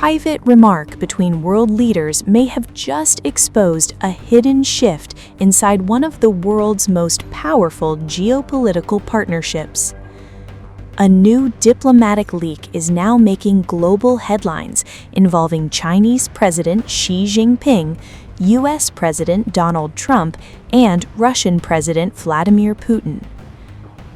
private remark between world leaders may have just exposed a hidden shift inside one of the world's most powerful geopolitical partnerships. A new diplomatic leak is now making global headlines involving Chinese President Xi Jinping, US President Donald Trump, and Russian President Vladimir Putin.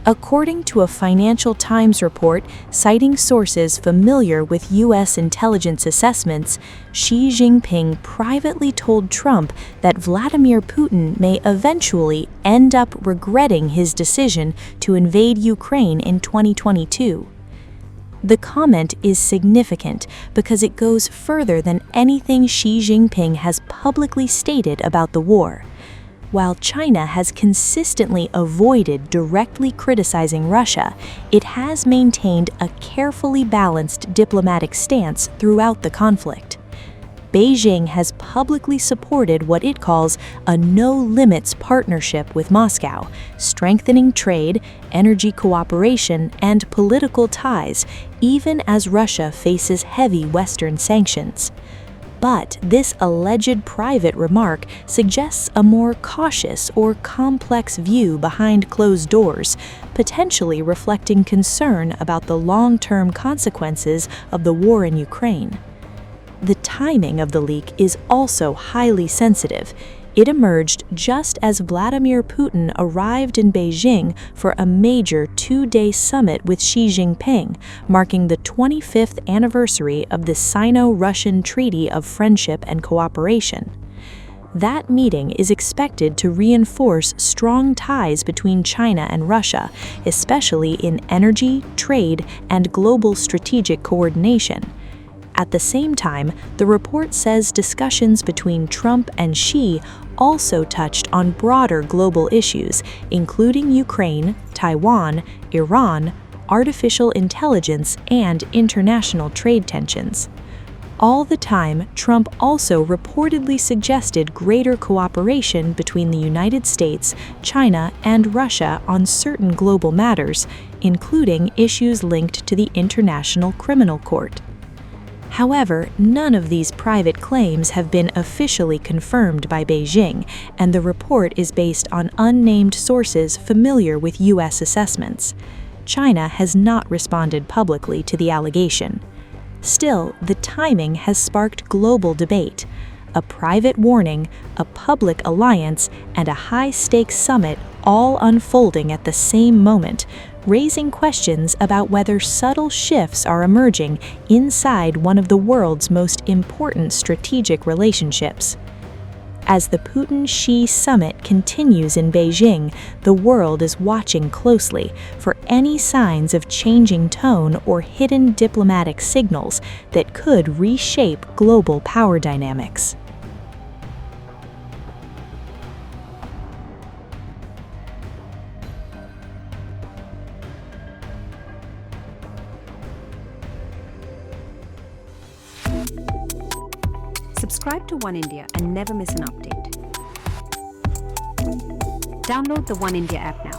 According to a Financial Times report citing sources familiar with U.S. intelligence assessments, Xi Jinping privately told Trump that Vladimir Putin may eventually end up regretting his decision to invade Ukraine in 2022. The comment is significant because it goes further than anything Xi Jinping has publicly stated about the war. While China has consistently avoided directly criticizing Russia, it has maintained a carefully balanced diplomatic stance throughout the conflict. Beijing has publicly supported what it calls a no-limits partnership with Moscow, strengthening trade, energy cooperation, and political ties, even as Russia faces heavy Western sanctions. But this alleged private remark suggests a more cautious or complex view behind closed doors, potentially reflecting concern about the long-term consequences of the war in Ukraine. The timing of the leak is also highly sensitive. It emerged just as Vladimir Putin arrived in Beijing for a major two-day summit with Xi Jinping, marking the 25th anniversary of the Sino-Russian Treaty of Friendship and Cooperation. That meeting is expected to reinforce strong ties between China and Russia, especially in energy, trade, and global strategic coordination. At the same time, the report says discussions between Trump and Xi also touched on broader global issues, including Ukraine, Taiwan, Iran, artificial intelligence, and international trade tensions. All the time, Trump also reportedly suggested greater cooperation between the United States, China, and Russia on certain global matters, including issues linked to the International Criminal Court. However, none of these private claims have been officially confirmed by Beijing, and the report is based on unnamed sources familiar with U.S. assessments. China has not responded publicly to the allegation. Still, the timing has sparked global debate. A private warning, a public alliance, and a high-stakes summit all unfolding at the same moment, raising questions about whether subtle shifts are emerging inside one of the world's most important strategic relationships. As the Putin-Xi summit continues in Beijing, the world is watching closely for any signs of changing tone or hidden diplomatic signals that could reshape global power dynamics. Subscribe to One India and never miss an update. Download the One India app now.